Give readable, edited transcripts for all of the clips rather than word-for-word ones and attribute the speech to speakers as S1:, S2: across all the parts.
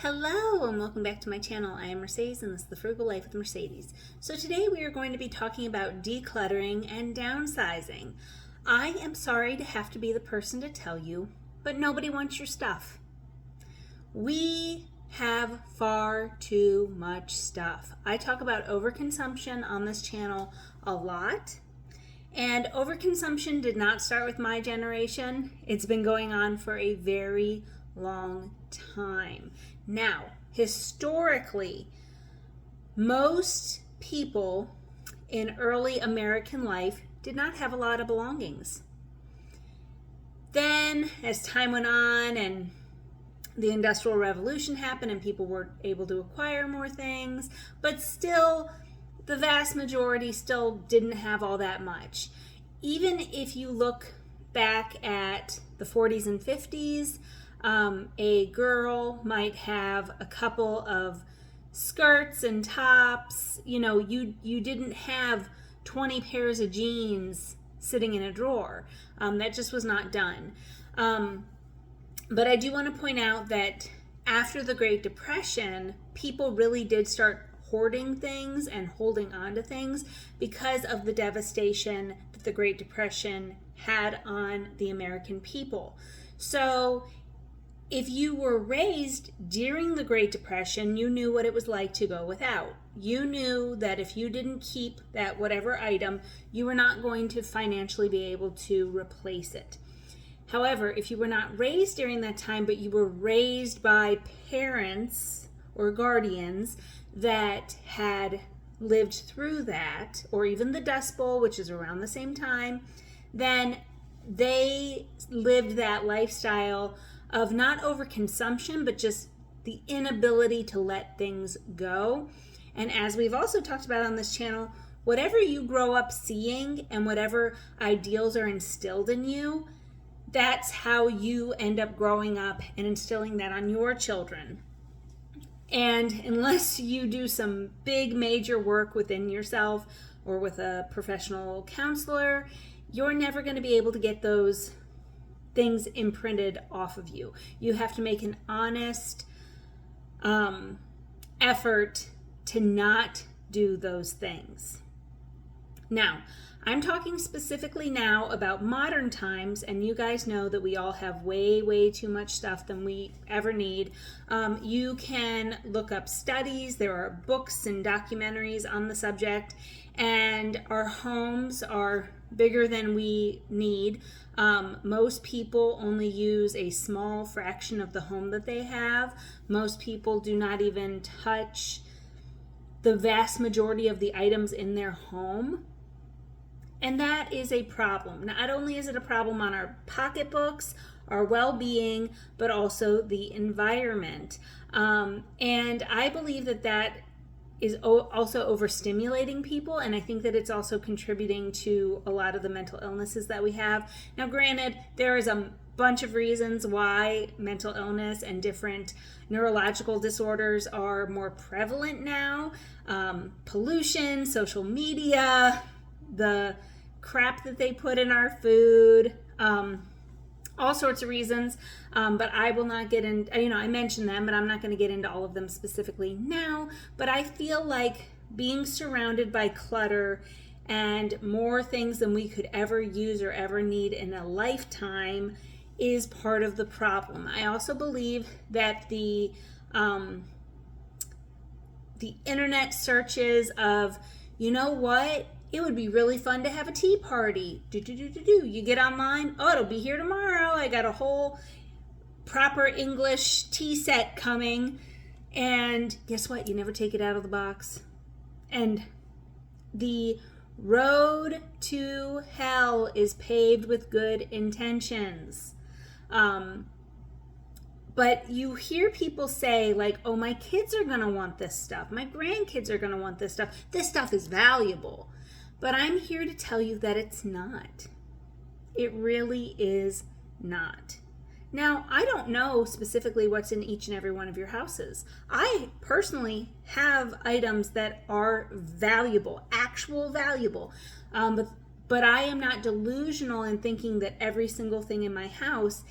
S1: Hello and welcome back to my channel. I am Mercedes and this is the Frugal Life with Mercedes. So today we are going to be talking about decluttering and downsizing. I am sorry to have to be the person to tell you, but nobody wants your stuff. We have far too much stuff. I talk about overconsumption on this channel a lot. And overconsumption did not start with my generation. It's been going on for a very long time. Now, historically, most people in early American life did not have a lot of belongings. Then, as time went on and the Industrial Revolution happened and people were able to acquire more things, but still, the vast majority still didn't have all that much. Even if you look back at the 40s and 50s, a girl might have a couple of skirts and tops. You didn't have 20 pairs of jeans sitting in a drawer. That just was not done. But I do want to point out that after the Great Depression, people really did start hoarding things and holding on to things because of the devastation that the Great Depression had on the American people. So if you were raised during the Great Depression, you knew what it was like to go without. You knew that if you didn't keep that whatever item, you were not going to financially be able to replace it. However, if you were not raised during that time, but you were raised by parents or guardians that had lived through that, or even the Dust Bowl, which is around the same time, then they lived that lifestyle of not overconsumption, but just the inability to let things go. And as we've also talked about on this channel, whatever you grow up seeing and whatever ideals are instilled in you, that's how you end up growing up and instilling that on your children. And unless you do some big major work within yourself or with a professional counselor, you're never going to be able to get those things imprinted off of you. You have to make an honest effort to not do those things. Now, I'm talking specifically now about modern times, and you guys know that we all have way too much stuff than we ever need. You can look up studies. There are books and documentaries on the subject, and our homes are bigger than we need. Most people only use a small fraction of the home that they have. Most people do not even touch the vast majority of the items in their home. And that is a problem. Not only is it a problem on our pocketbooks, our well-being, but also the environment. And I believe that is also overstimulating people, and I think that it's also contributing to a lot of the mental illnesses that we have. Now, granted, there is a bunch of reasons why mental illness and different neurological disorders are more prevalent now. Pollution, social media, the crap that they put in our food, all sorts of reasons, but I will not get in, I mentioned them, but I'm not going to get into all of them specifically now. But I feel like being surrounded by clutter and more things than we could ever use or ever need in a lifetime is part of the problem. I also believe that the internet searches of, it would be really fun to have a tea party. You get online, it'll be here tomorrow. I got a whole proper English tea set coming. And guess what? You never take it out of the box. And the road to hell is paved with good intentions. But you hear people say like, oh, my kids are going to want this stuff. My grandkids are going to want this stuff. This stuff is valuable. But I'm here to tell you that it's not. It really is not. Now, I don't know specifically what's in each and every one of your houses. I personally have items that are valuable, actual valuable. But I am not delusional in thinking that every single thing in my house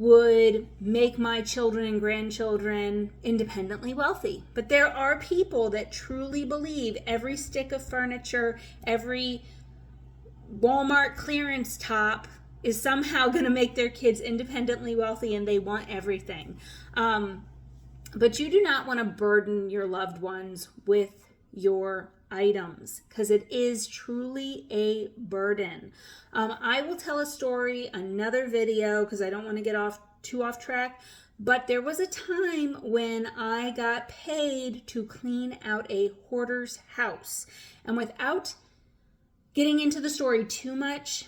S1: would make my children and grandchildren independently wealthy. But there are people that truly believe every stick of furniture, every Walmart clearance top is somehow going to make their kids independently wealthy, and they want everything. But you do not want to burden your loved ones with your items, because it is truly a burden. I will tell a story, another video, because I don't want to get too off track. But there was a time when I got paid to clean out a hoarder's house. And without getting into the story too much,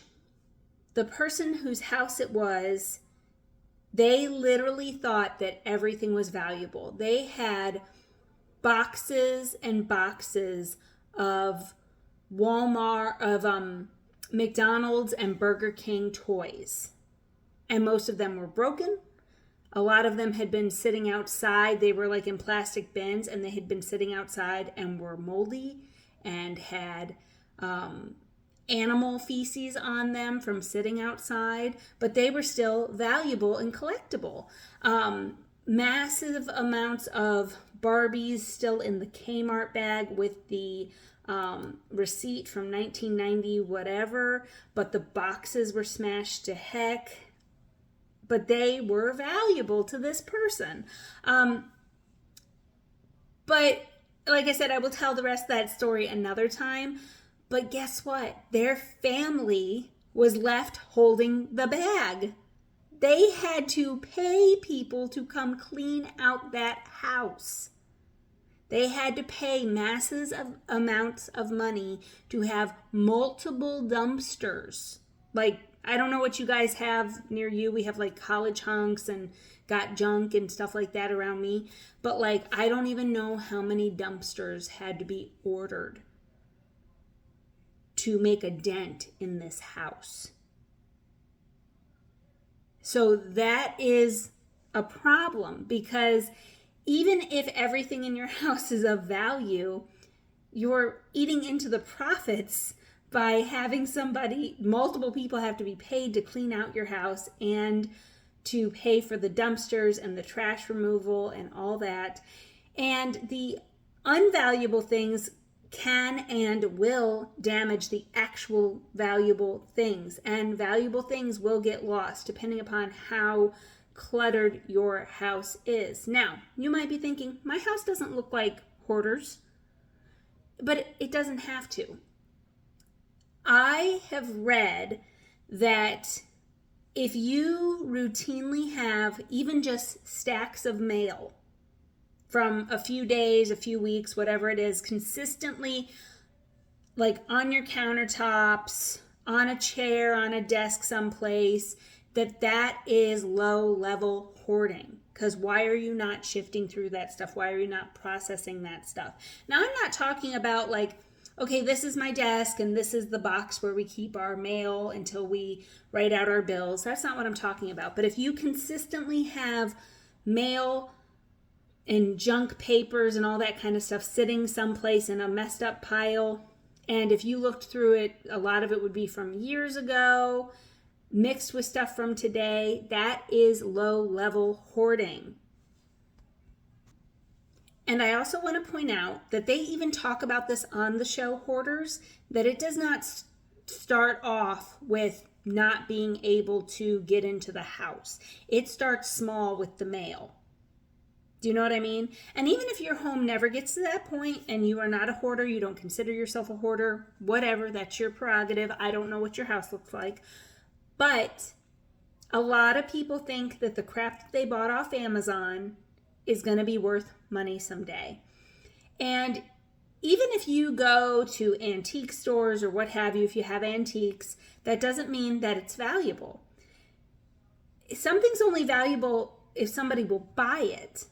S1: the person whose house it was, they literally thought that everything was valuable. They had boxes and boxes of McDonald's and Burger King toys. And most of them were broken. A lot of them had been sitting outside. They were like in plastic bins, and they had been sitting outside and were moldy and had animal feces on them from sitting outside, but they were still valuable and collectible. Massive amounts of Barbies still in the Kmart bag with the receipt from 1990 whatever, but the boxes were smashed to heck. But they were valuable to this person. But like I said, I will tell the rest of that story another time. But guess what? Their family was left holding the bag. They had to pay people to come clean out that house. They had to pay massive amounts of money to have multiple dumpsters. Like, I don't know what you guys have near you. We have like college hunks and got junk and stuff like that around me. But like, I don't even know how many dumpsters had to be ordered to make a dent in this house. So that is a problem, because even if everything in your house is of value, you're eating into the profits by having multiple people have to be paid to clean out your house and to pay for the dumpsters and the trash removal and all that. And the unvaluable things can and will damage the actual valuable things. And valuable things will get lost depending upon how cluttered your house is. Now, you might be thinking, my house doesn't look like hoarders, but it doesn't have to. I have read that if you routinely have even just stacks of mail from a few days, a few weeks, whatever it is, consistently, like on your countertops, on a chair, on a desk someplace, that is low-level hoarding. Because why are you not shifting through that stuff? Why are you not processing that stuff? Now, I'm not talking about like, okay, this is my desk and this is the box where we keep our mail until we write out our bills. That's not what I'm talking about. But if you consistently have mail and junk papers and all that kind of stuff sitting someplace in a messed up pile, and if you looked through it, a lot of it would be from years ago, mixed with stuff from today, that is low-level hoarding. And I also want to point out that they even talk about this on the show Hoarders, that it does not start off with not being able to get into the house. It starts small with the mail. Do you know what I mean? And even if your home never gets to that point and you are not a hoarder, you don't consider yourself a hoarder, whatever, that's your prerogative. I don't know what your house looks like. But a lot of people think that the crap that they bought off Amazon is going to be worth money someday. And even if you go to antique stores or what have you, if you have antiques, that doesn't mean that it's valuable. Something's only valuable if somebody will buy it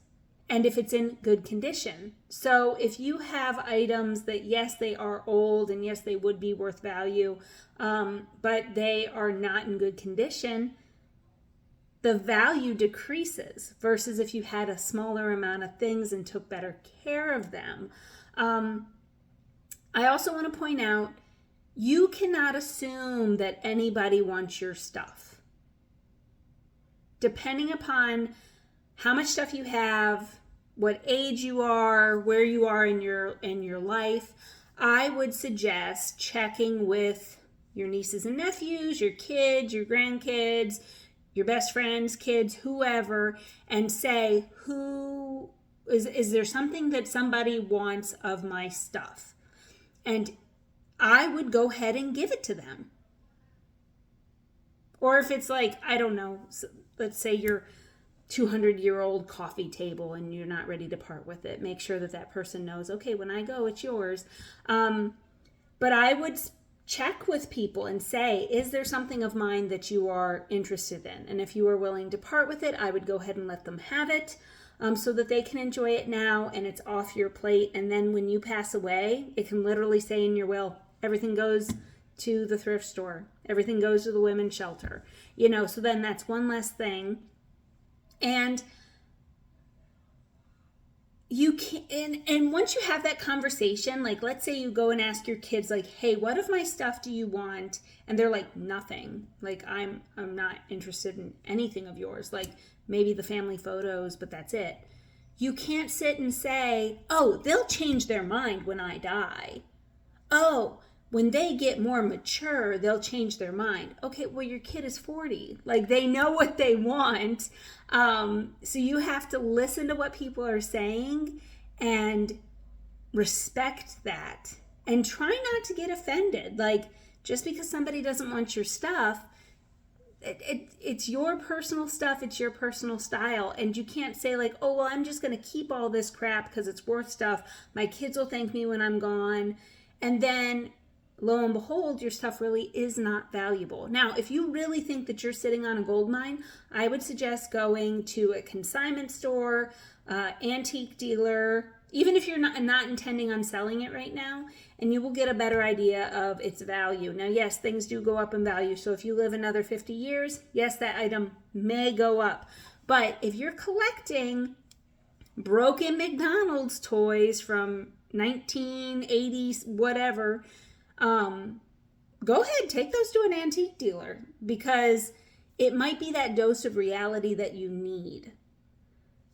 S1: and if it's in good condition. So if you have items that, yes, they are old and yes, they would be worth value, but they are not in good condition, the value decreases versus if you had a smaller amount of things and took better care of them. I also want to point out, you cannot assume that anybody wants your stuff. depending upon how much stuff you have, what age you are, where you are in your life, I would suggest checking with your nieces and nephews, your kids, your grandkids, your best friends, kids, whoever, and say, is there something that somebody wants of my stuff? And I would go ahead and give it to them. Or if it's like, I don't know, let's say your 200-year-old coffee table and you're not ready to part with it, make sure that that person knows, okay, when I go, it's yours. But I would check with people and say, is there something of mine that you are interested in? And if you are willing to part with it, I would go ahead and let them have it, so that they can enjoy it now and it's off your plate. And then when you pass away, it can literally say in your will, everything goes to the thrift store. Everything goes to the women's shelter. So then that's one less thing. And you can, and once you have that conversation, like let's say you go and ask your kids, like, hey, what of my stuff do you want? And they're like, nothing. Like, I'm not interested in anything of yours. Like maybe the family photos, but that's it. You can't sit and say, oh, they'll change their mind when I die. Oh, when they get more mature, they'll change their mind. Okay, well, your kid is 40. Like, they know what they want. So you have to listen to what people are saying and respect that. And try not to get offended. Like, just because somebody doesn't want your stuff, it's your personal stuff. It's your personal style. And you can't say like, oh, well, I'm just going to keep all this crap because it's worth stuff. My kids will thank me when I'm gone. And then lo and behold, your stuff really is not valuable. Now, if you really think that you're sitting on a gold mine, I would suggest going to a consignment store, antique dealer, even if you're not intending on selling it right now, and you will get a better idea of its value. Now, yes, things do go up in value. So if you live another 50 years, yes, that item may go up. But if you're collecting broken McDonald's toys from 1980s, whatever, go ahead, take those to an antique dealer, because it might be that dose of reality that you need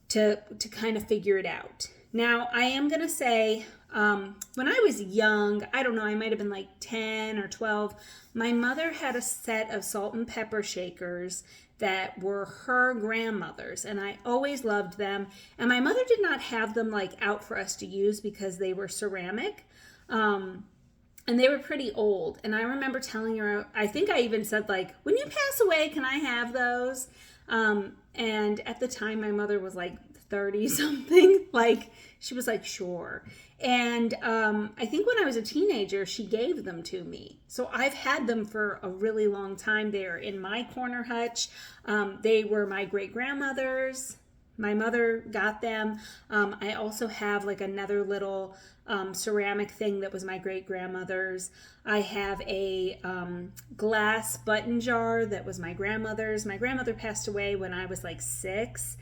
S1: to kind of figure it out. Now, I am going to say, when I was young, I don't know, I might have been like 10 or 12, my mother had a set of salt and pepper shakers that were her grandmother's, and I always loved them. And my mother did not have them like out for us to use because they were ceramic. And they were pretty old. And I remember telling her, I think I even said like, when you pass away, can I have those? And at the time, my mother was like 30 something. Like, she was like, sure. And I think when I was a teenager, she gave them to me. So I've had them for a really long time. They are in my corner hutch. They were my great-grandmother's. My mother got them. I also have like another little ceramic thing that was my great-grandmother's. I have a glass button jar that was my grandmother's. My grandmother passed away when I was like 6.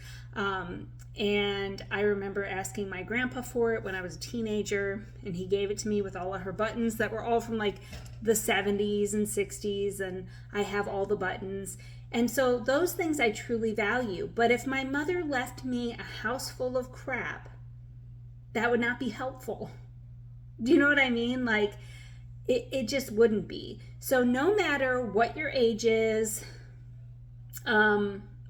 S1: And I remember asking my grandpa for it when I was a teenager, and he gave it to me with all of her buttons that were all from like the 70s and 60s, and I have all the buttons. And so those things I truly value. But if my mother left me a house full of crap, that would not be helpful. Do you know what I mean? Like, it just wouldn't be. So no matter what your age is,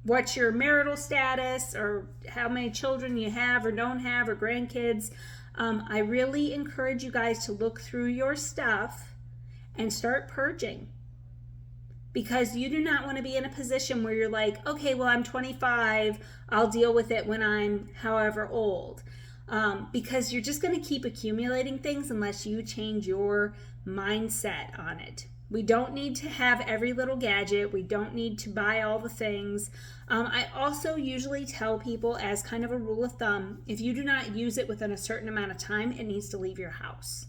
S1: what's your marital status, or how many children you have or don't have, or grandkids, I really encourage you guys to look through your stuff and start purging. Because you do not want to be in a position where you're like, okay, well, I'm 25, I'll deal with it when I'm however old. Because you're just going to keep accumulating things unless you change your mindset on it. We don't need to have every little gadget. We don't need to buy all the things. I also usually tell people, as kind of a rule of thumb, if you do not use it within a certain amount of time, it needs to leave your house.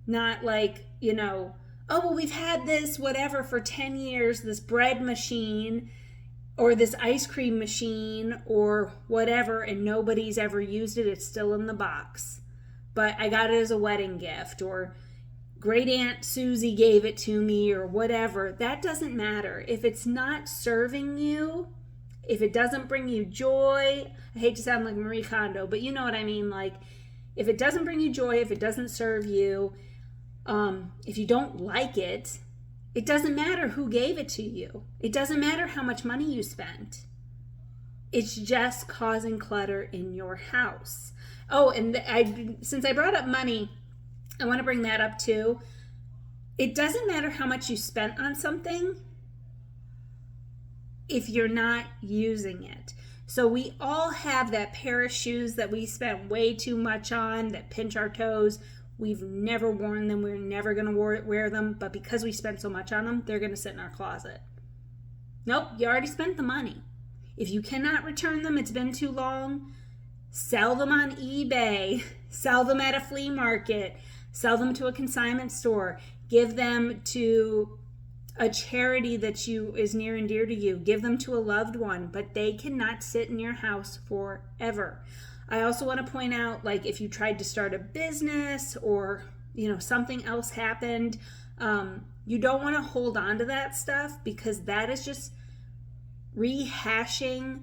S1: Not like, oh, well, we've had this whatever for 10 years, this bread machine or this ice cream machine or whatever, and nobody's ever used it. It's still in the box. But I got it as a wedding gift, or Great Aunt Susie gave it to me, or whatever. That doesn't matter. If it's not serving you, If it doesn't bring you joy, I hate to sound like Marie Kondo, but you know what I mean. Like, if it doesn't bring you joy, if it doesn't serve you, if you don't like it, it doesn't matter who gave it to you. It doesn't matter how much money you spent. It's just causing clutter in your house. Oh, and since I brought up money, I want to bring that up too. It doesn't matter how much you spent on something if you're not using it. So we all have that pair of shoes that we spent way too much on, that pinch our toes. We've never worn them. We're never going to wear them. But because we spent so much on them, they're going to sit in our closet. Nope, you already spent the money. If you cannot return them, it's been too long, sell them on eBay, sell them at a flea market, sell them to a consignment store, give them to a charity that is near and dear to you, give them to a loved one, but they cannot sit in your house forever. I also want to point out, like, if you tried to start a business or, something else happened, you don't want to hold on to that stuff, because that is just rehashing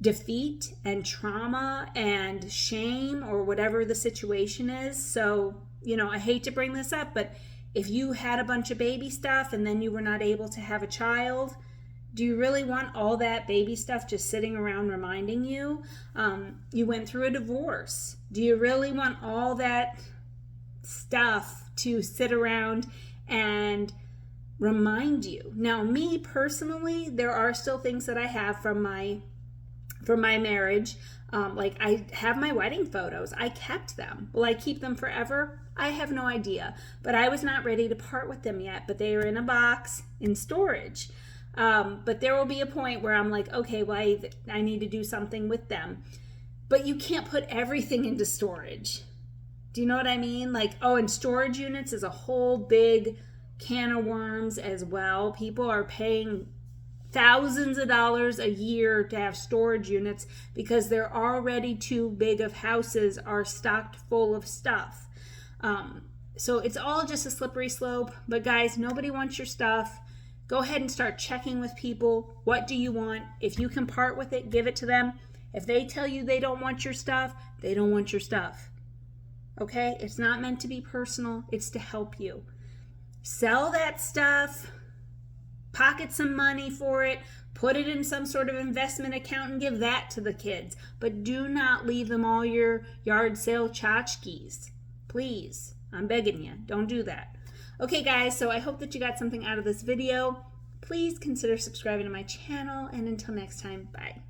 S1: defeat and trauma and shame or whatever the situation is. So, I hate to bring this up, but if you had a bunch of baby stuff and then you were not able to have a child, do you really want all that baby stuff just sitting around reminding you? You went through a divorce. Do you really want all that stuff to sit around and remind you? Now, me personally, there are still things that I have from my marriage. Like, I have my wedding photos. I kept them. Will I keep them forever? I have no idea. But I was not ready to part with them yet. But they are in a box in storage. But there will be a point where I'm like, okay, well, I need to do something with them. But you can't put everything into storage. Do you know what I mean? Like, and storage units is a whole big can of worms as well. People are paying thousands of dollars a year to have storage units because they're already too big of houses are stocked full of stuff. So it's all just a slippery slope. But guys, nobody wants your stuff. Go ahead and start checking with people. What do you want? If you can part with it, give it to them. If they tell you they don't want your stuff, they don't want your stuff. Okay? It's not meant to be personal. It's to help you. Sell that stuff, pocket some money for it, put it in some sort of investment account and give that to the kids. But do not leave them all your yard sale tchotchkes. Please, I'm begging you, don't do that. Okay guys, so I hope that you got something out of this video. Please consider subscribing to my channel, and until next time, bye.